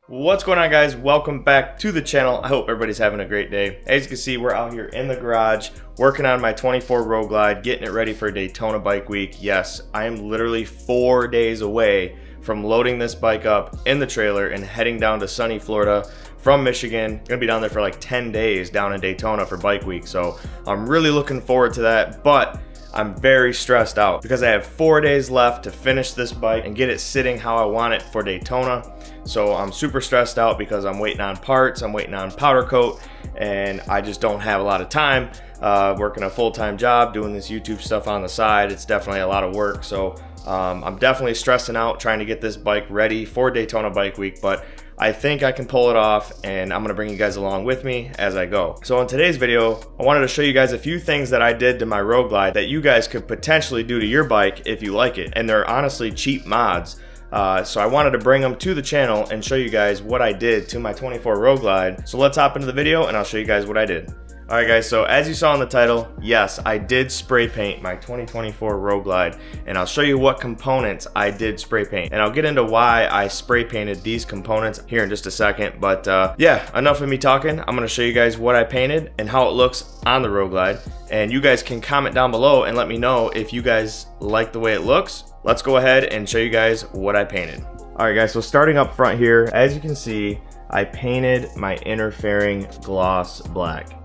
What's going on, guys? Welcome back to the channel. I hope everybody's having a great day. As you can see, we're out here in the garage working on my 24 Road Glide, getting it ready for Daytona Bike Week. Yes, I am literally 4 days away from loading this bike up in the trailer and heading down to sunny Florida from Michigan. Gonna be down there for like 10 days down in Daytona for Bike Week, so I'm really looking forward to that. But I'm very stressed out because I have 4 days left to finish this bike and get it sitting how I want it for Daytona. So I'm super stressed out because I'm waiting on parts, I'm waiting on powder coat, and I just don't have a lot of time. Working a full-time job, doing this YouTube stuff on the side, it's definitely a lot of work. So I'm definitely stressing out trying to get this bike ready for Daytona Bike Week, but I think I can pull it off, and I'm gonna bring you guys along with me as I go. So in today's video, I wanted to show you guys a few things that I did to my Road Glide that you guys could potentially do to your bike if you like it. And they're honestly cheap mods. So I wanted to bring them to the channel and show you guys what I did to my 24 Road Glide. So let's hop into the video and I'll show you guys what I did. Alright guys, so as you saw in the title, yes, I did spray paint my 2024 Road Glide, and I'll show you what components I did spray paint, and I'll get into why I spray painted these components here in just a second. But yeah, enough of me talking. I'm going to show you guys what I painted and how it looks on the Road Glide, and you guys can comment down below and let me know if you guys like the way it looks. Let's go ahead and show you guys what I painted. Alright guys, so starting up front here, as you can see, I painted my inner fairing gloss black.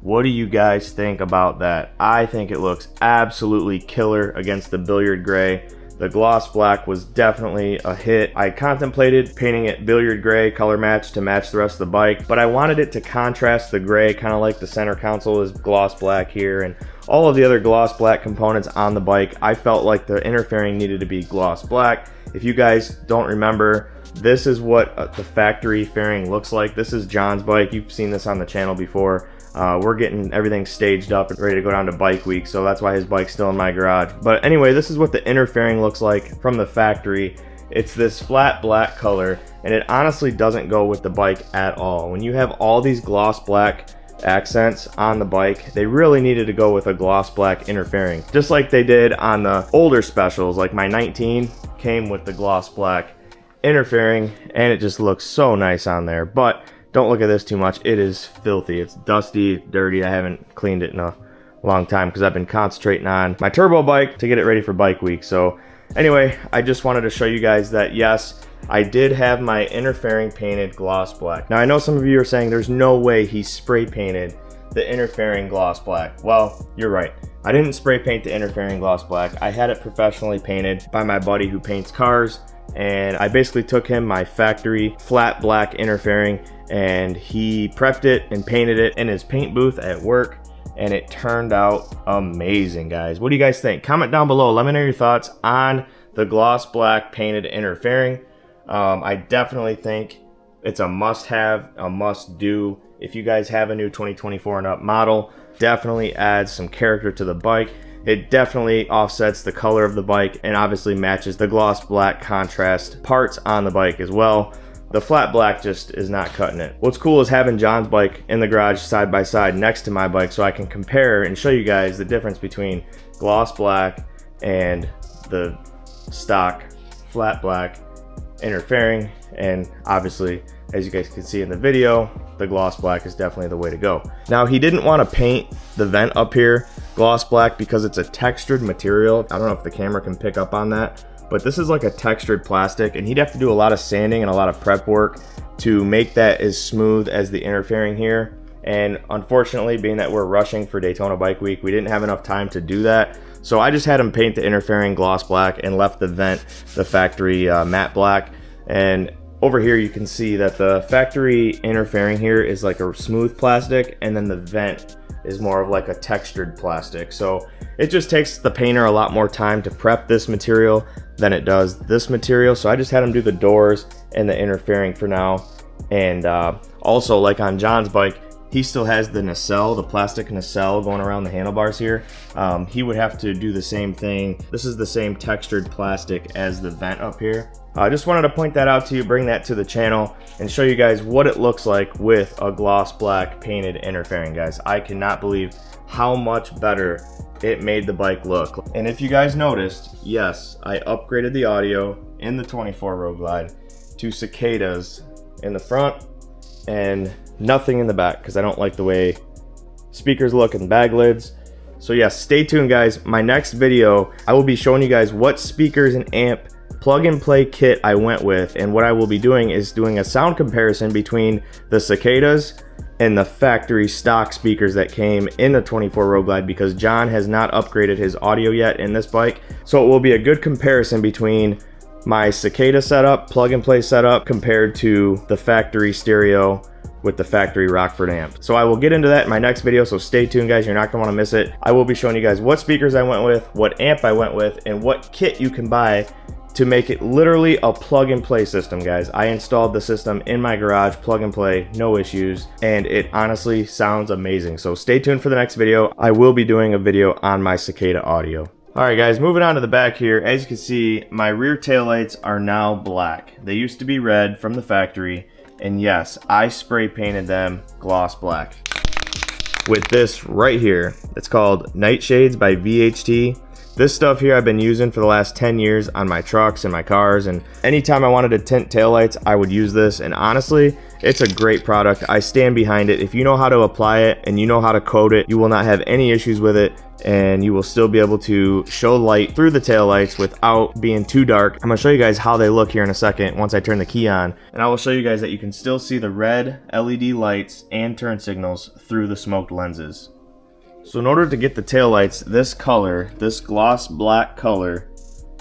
What do you guys think about that? I think it looks absolutely killer against the billiard gray. The gloss black was definitely a hit. I contemplated painting it billiard gray color match to match the rest of the bike, but I wanted it to contrast the gray, kind of like the center console is gloss black here, and all of the other gloss black components on the bike. I felt like the inner fairing needed to be gloss black. If you guys don't remember, this is what the factory fairing looks like. This is John's bike. You've seen this on the channel before. We're getting everything staged up and ready to go down to Bike Week, so that's why his bike's still in my garage. But anyway, this is what the inner fairing looks like from the factory. It's this flat black color, and it honestly doesn't go with the bike at all. When you have all these gloss black accents on the bike, they really needed to go with a gloss black inner fairing, just like they did on the older specials. Like my 19 came with the gloss black inner fairing, and it just looks so nice on there. But don't look at this too much. It is filthy. It's dusty, dirty. I haven't cleaned it in a long time because I've been concentrating on my turbo bike to get it ready for Bike Week. So anyway, I just wanted to show you guys that yes, I did have my inner fairing painted gloss black. Now I know some of you are saying there's no way he spray painted the inner fairing gloss black. Well, you're right. I didn't spray paint the inner fairing gloss black. I had it professionally painted by my buddy who paints cars, and I basically took him my factory flat black inner fairing and he prepped it and painted it in his paint booth at work, and it turned out amazing, guys. What do you guys think? Comment down below. Let me know your thoughts on the gloss black painted inner fairing. I definitely think it's a must-have, a must-do. If you guys have a new 2024 and up model, definitely adds some character to the bike. It definitely offsets the color of the bike and obviously matches the gloss black contrast parts on the bike as well. The flat black just is not cutting it. What's cool is having John's bike in the garage side by side next to my bike, so I can compare and show you guys the difference between gloss black and the stock flat black inner fairing. And obviously, as you guys can see in the video, the gloss black is definitely the way to go. Now, he didn't want to paint the vent up here gloss black because it's a textured material. I don't know if the camera can pick up on that, but this is like a textured plastic, and he'd have to do a lot of sanding and a lot of prep work to make that as smooth as the inner fairing here. And unfortunately, being that we're rushing for Daytona Bike Week, we didn't have enough time to do that. So I just had him paint the inner fairing gloss black and left the vent the factory matte black. And over here you can see that the factory inner fairing here is like a smooth plastic, and then the vent is more of like a textured plastic. So it just takes the painter a lot more time to prep this material than it does this material. So I just had him do the doors and the inner fairing for now. And also, like on John's bike, he still has the nacelle, the plastic nacelle going around the handlebars here. He would have to do the same thing. This is the same textured plastic as the vent up here. I just wanted to point that out to you, bring that to the channel, and show you guys what it looks like with a gloss black painted inner fairing, guys. I cannot believe how much better it made the bike look. And if you guys noticed, yes, I upgraded the audio in the 24 Road Glide to cicadas in the front and nothing in the back because I don't like the way speakers look and bag lids. So yeah, stay tuned guys. My next video, I will be showing you guys what speakers and amp plug and play kit I went with, and what I will be doing is doing a sound comparison between the cicadas and the factory stock speakers that came in the 24 Road Glide, because John has not upgraded his audio yet in this bike. So it will be a good comparison between my cicada setup, plug and play setup, compared to the factory stereo with the factory Rockford amp. So I will get into that in my next video, so stay tuned guys, you're not gonna wanna miss it. I will be showing you guys what speakers I went with, what amp I went with, and what kit you can buy to make it literally a plug and play system, guys. I installed the system in my garage, plug and play, no issues, and it honestly sounds amazing. So stay tuned for the next video. I will be doing a video on my cicada audio. All right guys, moving on to the back here. As you can see, my rear taillights are now black. They used to be red from the factory, and yes, I spray painted them gloss black with this right here. It's called Nightshades by VHT. This stuff here I've been using for the last 10 years on my trucks and my cars, and anytime I wanted to tint taillights, I would use this, and honestly, it's a great product. I stand behind it. If you know how to apply it and you know how to coat it, you will not have any issues with it, and you will still be able to show light through the taillights without being too dark. I'm gonna show you guys how they look here in a second once I turn the key on, and I will show you guys that you can still see the red LED lights and turn signals through the smoked lenses. So in order to get the taillights this color, this gloss black color,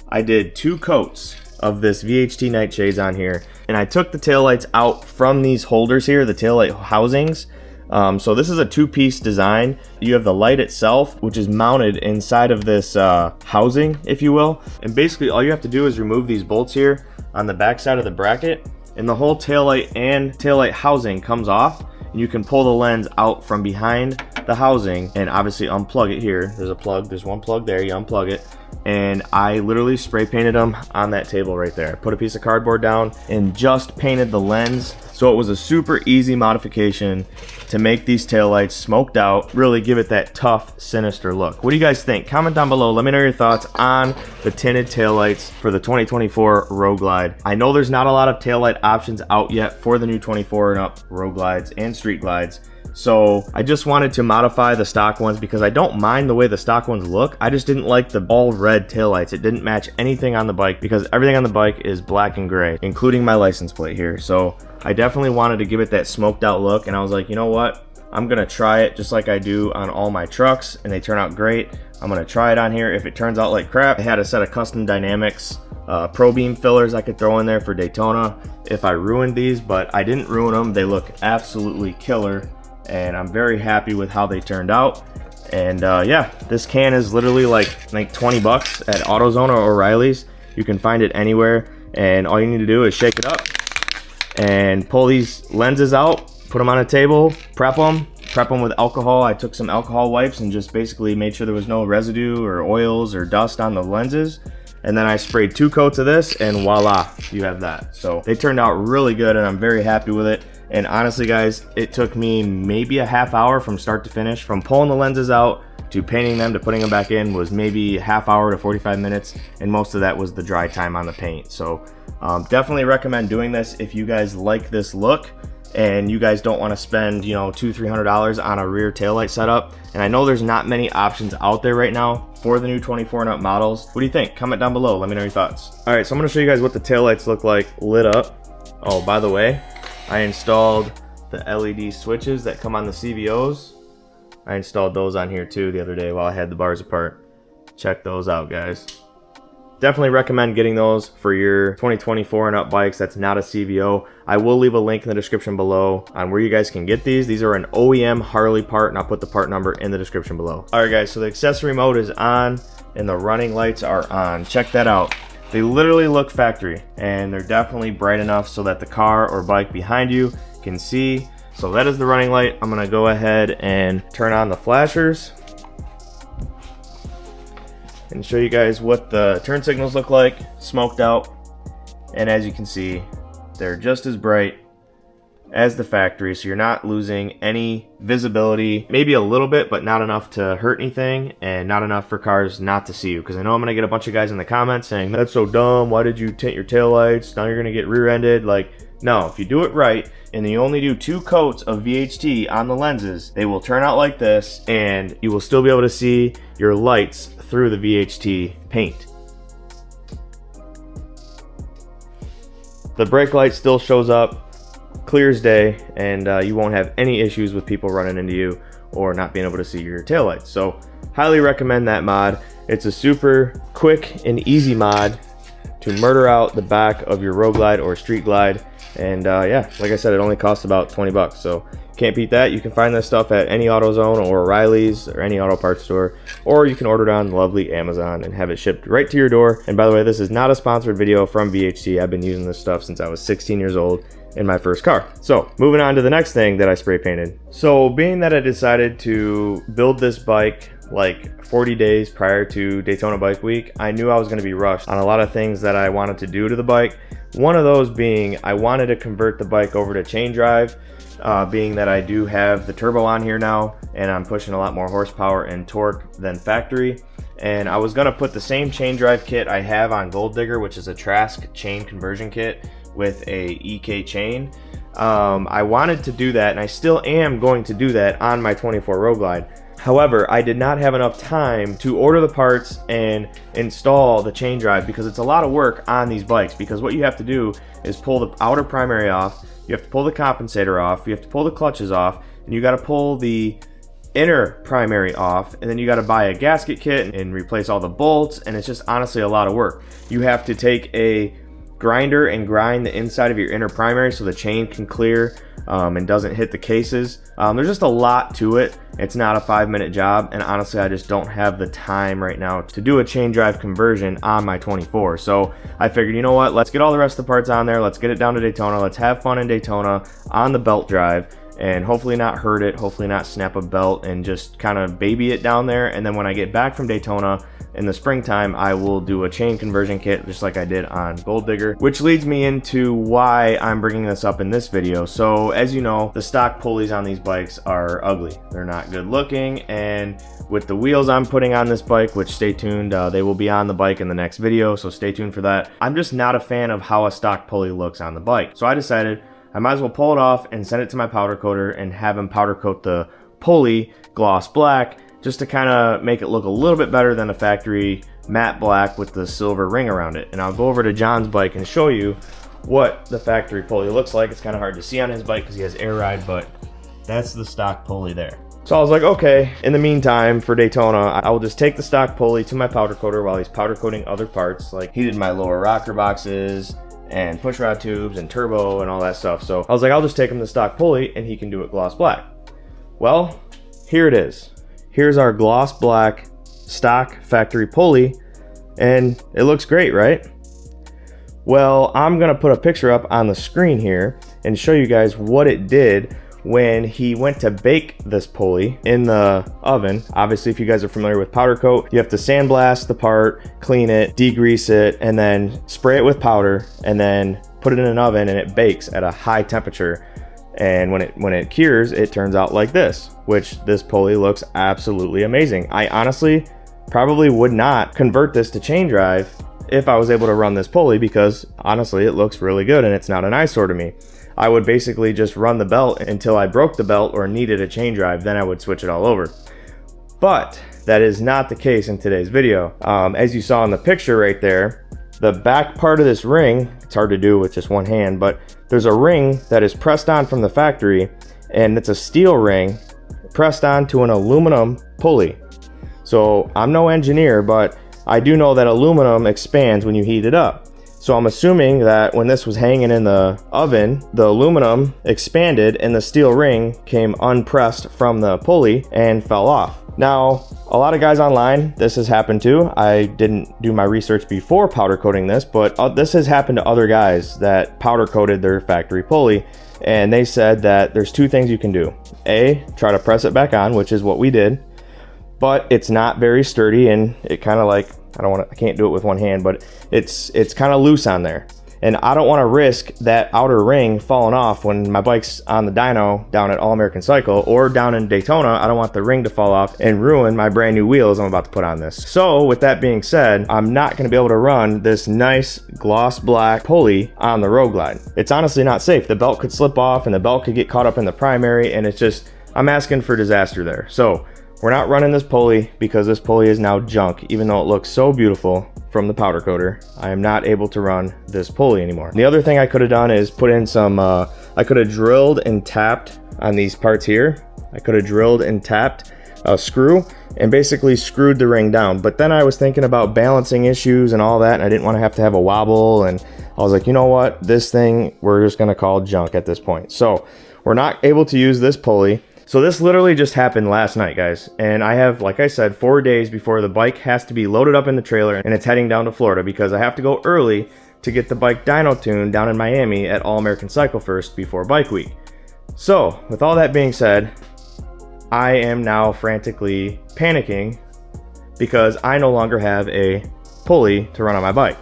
I did 2 coats of this VHT Nightshades on here, and I took the taillights out from these holders here, the taillight housings. So this is a 2-piece design. You have the light itself, which is mounted inside of this housing, if you will. And basically all you have to do is remove these bolts here on the back side of the bracket, and the whole taillight and taillight housing comes off. And you can pull the lens out from behind the housing and obviously unplug it here. There's a plug, there's one plug there, you unplug it. And I literally spray painted them on that table right there. Put a piece of cardboard down and just painted the lens. So it was a super easy modification to make these taillights smoked out, really give it that tough, sinister look. What do you guys think? Comment down below, let me know your thoughts on the tinted taillights for the 2024 Road Glide. I know there's not a lot of taillight options out yet for the new 24 and up Road Glides and Street Glides. So I just wanted to modify the stock ones because I don't mind the way the stock ones look. I just didn't like the all red taillights. It didn't match anything on the bike because everything on the bike is black and gray, including my license plate here. So I definitely wanted to give it that smoked out look, and I was like, you know what? I'm gonna try it just like I do on all my trucks, and they turn out great. I'm gonna try it on here. If it turns out like crap, I had a set of custom dynamics Pro Beam fillers I could throw in there for Daytona if I ruined these, but I didn't ruin them. They look absolutely killer, and I'm very happy with how they turned out. And yeah, this can is literally like 20 bucks at AutoZone or O'Reilly's. You can find it anywhere, and all you need to do is shake it up and pull these lenses out, put them on a table, prep them with alcohol. I took some alcohol wipes and just basically made sure there was no residue or oils or dust on the lenses. And then I sprayed 2 coats of this, and voila, you have that. So they turned out really good, and I'm very happy with it. And honestly guys, it took me maybe a half hour from start to finish. From pulling the lenses out to painting them to putting them back in was maybe half hour to 45 minutes, and most of that was the dry time on the paint. So definitely recommend doing this if you guys like this look and you guys don't want to spend, you know, $200-300 on a rear taillight setup. And I know there's not many options out there right now for the new 24 and up models. What do you think? Comment down below, let me know your thoughts. All right, so I'm going to show you guys what the taillights look like lit up. Oh, by the way, I installed the LED switches that come on the CVOs. I installed those on here too the other day while I had the bars apart. Check those out, guys. Definitely recommend getting those for your 2024 and up bikes that's not a CVO. I will leave a link in the description below on where you guys can get these. These are an OEM Harley part, and I'll put the part number in the description below. All right guys, so the accessory mode is on and the running lights are on. Check that out. They literally look factory, and they're definitely bright enough so that the car or bike behind you can see. So that is the running light. I'm gonna go ahead and turn on the flashers and show you guys what the turn signals look like, smoked out. And as you can see, they're just as bright as the factory, so you're not losing any visibility, maybe a little bit, but not enough to hurt anything, and not enough for cars not to see you. Because I know I'm gonna get a bunch of guys in the comments saying, that's so dumb, why did you tint your taillights? Now you're gonna get rear-ended. Like, no, if you do it right, and you only do 2 coats of VHT on the lenses, they will turn out like this, and you will still be able to see your lights through the VHT paint. The brake light still shows up clear as day, and you won't have any issues with people running into you or not being able to see your taillights. So highly recommend that mod. It's a super quick and easy mod to murder out the back of your road glide or street glide. And yeah, like I said, it only costs about 20 bucks, so can't beat that. You can find this stuff at any AutoZone or O'Reilly's or any auto parts store, or you can order it on lovely Amazon and have it shipped right to your door. And by the way, this is not a sponsored video from VHT. I've been using this stuff since I was 16 years old in my first car. So moving on to the next thing that I spray painted. So being that I decided to build this bike like 40 days prior to Daytona Bike Week, I knew I was going to be rushed on a lot of things that I wanted to do to the bike. One of those being I wanted to convert the bike over to chain drive, being that I do have the turbo on here now and I'm pushing a lot more horsepower and torque than factory. And I was going to put the same chain drive kit I have on Gold Digger, which is a Trask chain conversion kit with a EK chain. I wanted to do that, and I still am going to do that on my 24 Road Glide. However, I did not have enough time to order the parts and install the chain drive, because it's a lot of work on these bikes. Because what you have to do is pull the outer primary off, you have to pull the compensator off, you have to pull the clutches off, and you got to pull the inner primary off, and then you got to buy a gasket kit and replace all the bolts, and it's just honestly a lot of work. You have to take a grinder and grind the inside of your inner primary so the chain can clear and doesn't hit the cases. There's just a lot to it. It's not a 5-minute job, and honestly I just don't have the time right now to do a chain drive conversion on my 24. So I figured, you know what, let's get all the rest of the parts on there, let's get it down to Daytona, let's have fun in Daytona on the belt drive, and hopefully not hurt it, hopefully not snap a belt, and just kind of baby it down there. And then when I get back from Daytona in the springtime, I will do a chain conversion kit just like I did on Gold Digger, which leads me into why I'm bringing this up in this video. So as you know, the stock pulleys on these bikes are ugly. They're not good looking, and with the wheels I'm putting on this bike, which stay tuned, they will be on the bike in the next video, so stay tuned for that. I'm just not a fan of how a stock pulley looks on the bike. So I decided I might as well pull it off and send it to my powder coater and have him powder coat the pulley gloss black, just to kind of make it look a little bit better than a factory matte black with the silver ring around it. And I'll go over to John's bike and show you what the factory pulley looks like. It's kind of hard to see on his bike because he has air ride, but that's the stock pulley there. So I was like, okay, in the meantime, for Daytona, I will just take the stock pulley to my powder coater while he's powder coating other parts. Like, he did my lower rocker boxes and push rod tubes and turbo and all that stuff. So I was like, I'll just take him the stock pulley and he can do it gloss black. Well, here it is. Here's our gloss black stock factory pulley, and it looks great, right? Well, I'm gonna put a picture up on the screen here and show you guys what it did when he went to bake this pulley in the oven. Obviously, if you guys are familiar with powder coat, you have to sandblast the part, clean it, degrease it, and then spray it with powder, and then put it in an oven, and it bakes at a high temperature. And when it cures, it turns out like this, which this pulley looks absolutely amazing. I honestly probably would not convert this to chain drive if I was able to run this pulley, because honestly it looks really good and it's not an eyesore to me. I would basically just run the belt until I broke the belt or needed a chain drive, then I would switch it all over. But that is not the case in today's video. As you saw in the picture right there, the back part of this ring, it's hard to do with just one hand, but there's a ring that is pressed on from the factory, and it's a steel ring pressed onto an aluminum pulley. So I'm no engineer, but I do know that aluminum expands when you heat it up. So I'm assuming that when this was hanging in the oven, the aluminum expanded and the steel ring came unpressed from the pulley and fell off. Now, a lot of guys online, this has happened too. I didn't do my research before powder coating this, but this has happened to other guys that powder coated their factory pulley, and they said that there's two things you can do. A, try to press it back on, which is what we did, but it's not very sturdy, and it kind of like, I can't do it with one hand, but it's kind of loose on there. And I don't want to risk that outer ring falling off when my bike's on the dyno down at All American Cycle or down in Daytona. I don't want the ring to fall off and ruin my brand new wheels I'm about to put on this. So with that being said, I'm not going to be able to run this nice gloss black pulley on the Road Glide. It's honestly not safe. The belt could slip off and the belt could get caught up in the primary, and it's just, I'm asking for disaster there. So we're not running this pulley because this pulley is now junk. Even though it looks so beautiful from the powder coater, I am not able to run this pulley anymore. And the other thing I could have done is put in some, I could have drilled and tapped on these parts here. I could have drilled and tapped a screw and basically screwed the ring down. But then I was thinking about balancing issues and all that, and I didn't want to have a wobble. And I was like, you know what? This thing, we're just gonna call junk at this point. So we're not able to use this pulley. So this literally just happened last night, guys. And I have, like I said, 4 days before the bike has to be loaded up in the trailer and it's heading down to Florida because I have to go early to get the bike dyno tuned down in Miami at All American Cycle first before Bike Week. So with all that being said, I am now frantically panicking because I no longer have a pulley to run on my bike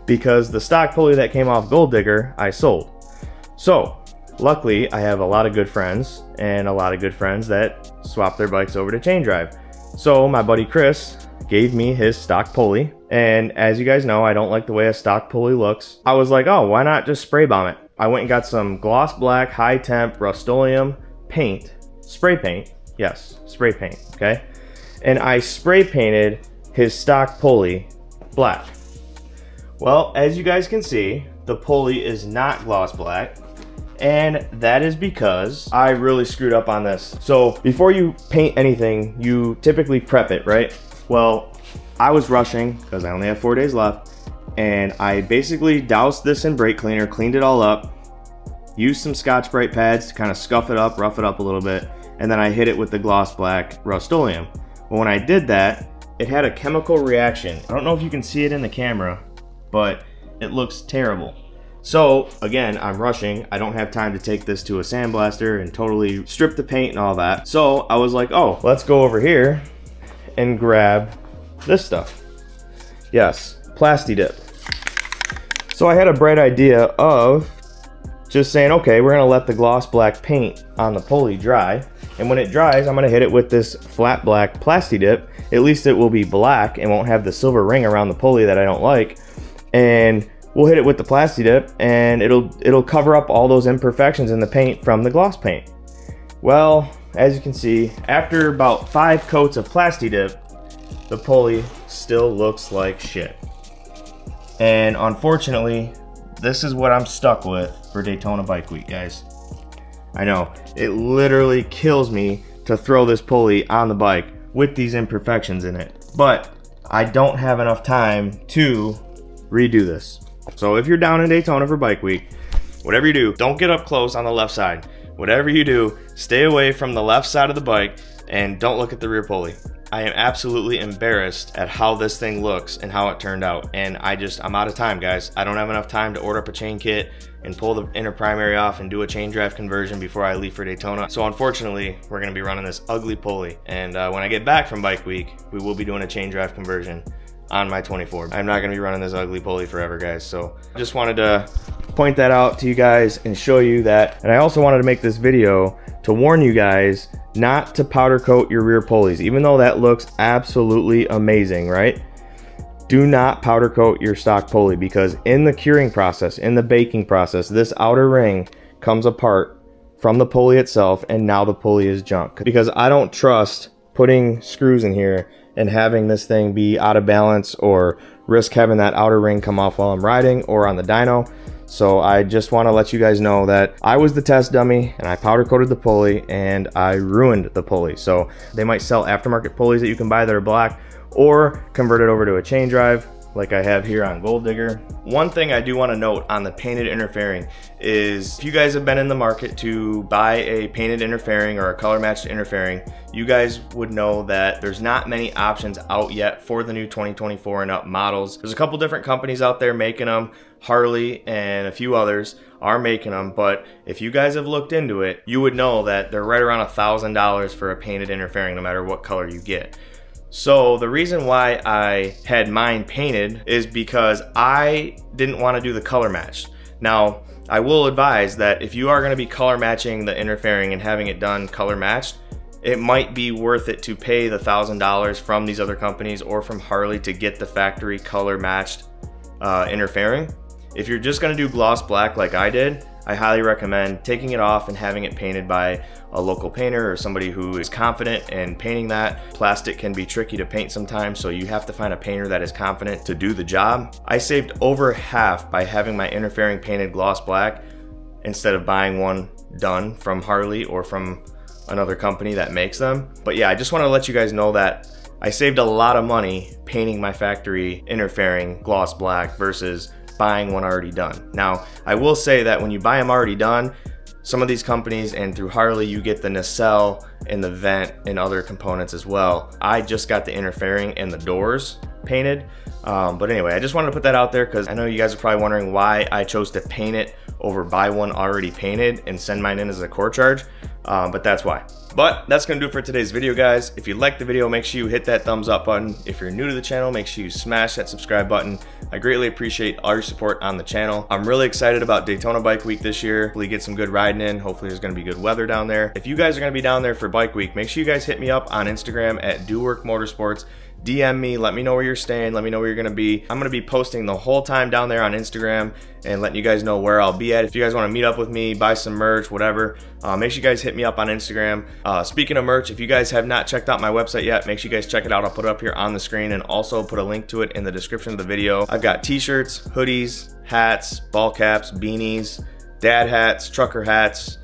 because the stock pulley that came off Gold Digger I sold. So luckily, I have a lot of good friends and a lot of good friends that swap their bikes over to chain drive. So my buddy Chris gave me his stock pulley. And as you guys know, I don't like the way a stock pulley looks. I was like, oh, why not just spray bomb it? I went and got some gloss black, high temp Rust-Oleum paint, spray paint. Yes, spray paint, okay? And I spray painted his stock pulley black. Well, as you guys can see, the pulley is not gloss black. And that is because I really screwed up on this. So before you paint anything, you typically prep it, right? Well, I was rushing because I only have 4 days left, and I basically doused this in brake cleaner, cleaned it all up, used some Scotch-Brite pads to kind of scuff it up, rough it up a little bit, and then I hit it with the gloss black Rust-Oleum. Well, when I did that, it had a chemical reaction. I don't know if you can see it in the camera, but it looks terrible. So again, I'm rushing. I don't have time to take this to a sandblaster and totally strip the paint and all that. So I was like, oh, let's go over here and grab this stuff. Yes, Plasti Dip. So I had a bright idea of just saying, okay, we're gonna let the gloss black paint on the pulley dry. And when it dries, I'm gonna hit it with this flat black Plasti Dip. At least it will be black and won't have the silver ring around the pulley that I don't like. And we'll hit it with the Plasti Dip and it'll cover up all those imperfections in the paint from the gloss paint. Well, as you can see, after about 5 coats of Plasti Dip, the pulley still looks like shit. And unfortunately, this is what I'm stuck with for Daytona Bike Week, guys. I know, it literally kills me to throw this pulley on the bike with these imperfections in it. But I don't have enough time to redo this. So if you're down in Daytona for Bike Week, whatever you do, don't get up close on the left side. Whatever you do, stay away from the left side of the bike and don't look at the rear pulley. I am absolutely embarrassed at how this thing looks and how it turned out. And I'm out of time, guys. I don't have enough time to order up a chain kit and pull the inner primary off and do a chain drive conversion before I leave for Daytona. So unfortunately, we're gonna be running this ugly pulley. And when I get back from Bike Week, we will be doing a chain drive conversion on my 24. I'm not gonna be running this ugly pulley forever, guys. So I just wanted to point that out to you guys and show you that. And I also wanted to make this video to warn you guys not to powder coat your rear pulleys, even though that looks absolutely amazing, right? Do not powder coat your stock pulley, because in the curing process, in the baking process, this outer ring comes apart from the pulley itself, and now the pulley is junk. Because I don't trust putting screws in here and having this thing be out of balance or risk having that outer ring come off while I'm riding or on the dyno. So I just want to let you guys know that I was the test dummy and I powder coated the pulley and I ruined the pulley. So they might sell aftermarket pulleys that you can buy that are black, or convert it over to a chain drive like I have here on Gold Digger. One thing I do want to note on the painted interfering is, if you guys have been in the market to buy a painted interfering or a color matched interfering, you guys would know that there's not many options out yet for the new 2024 and up models. There's a couple different companies out there making them. Harley and a few others are making them, but if you guys have looked into it, you would know that they're right around $1,000 for a painted interfering, no matter what color you get. So the reason why I had mine painted is because I didn't want to do the color match. Now, I will advise that if you are going to be color matching the inner fairing and having it done color matched, it might be worth it to pay the $1,000 from these other companies or from Harley to get the factory color matched inner fairing. If you're just going to do gloss black like I did, I highly recommend taking it off and having it painted by a local painter or somebody who is confident in painting that. Plastic can be tricky to paint sometimes, so you have to find a painter that is confident to do the job. I saved over half by having my inner fairing painted gloss black instead of buying one done from Harley or from another company that makes them. But yeah, I just want to let you guys know that I saved a lot of money painting my factory inner fairing gloss black versus buying one already done. Now, I will say that when you buy them already done, some of these companies and through Harley, you get the nacelle and the vent and other components as well. I just got the inner fairing and the doors painted. But anyway, I just wanted to put that out there because I know you guys are probably wondering why I chose to paint it over buy one already painted and send mine in as a core charge. But that's why. But that's gonna do it for today's video, guys. If you liked the video, make sure you hit that thumbs up button. If you're new to the channel, make sure you smash that subscribe button. I greatly appreciate all your support on the channel. I'm really excited about Daytona Bike Week this year. Hopefully get some good riding in. Hopefully there's gonna be good weather down there. If you guys are gonna be down there for Bike Week, make sure you guys hit me up on Instagram at DOOWORK Motorsports. DM me, let me know where you're staying, let me know where you're gonna be. I'm gonna be posting the whole time down there on Instagram and letting you guys know where I'll be at. If you guys wanna meet up with me, buy some merch, whatever, make sure you guys hit me up on Instagram. Speaking of merch, if you guys have not checked out my website yet, make sure you guys check it out. I'll put it up here on the screen and also put a link to it in the description of the video. I've got t-shirts, hoodies, hats, ball caps, beanies, dad hats, trucker hats,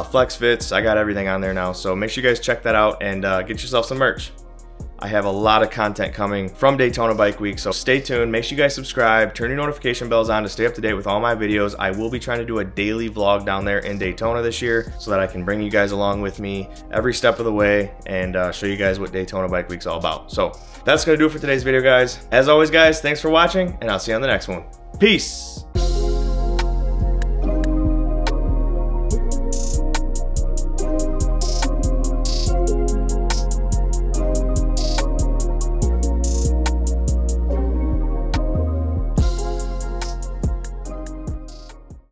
flex fits. I got everything on there now, so make sure you guys check that out and get yourself some merch. I have a lot of content coming from Daytona Bike Week, so stay tuned. Make sure you guys subscribe, turn your notification bells on to stay up to date with all my videos. I will be trying to do a daily vlog down there in Daytona this year so that I can bring you guys along with me every step of the way and show you guys what Daytona Bike Week's all about. So that's gonna do it for today's video, guys. As always, guys, thanks for watching, and I'll see you on the next one. Peace!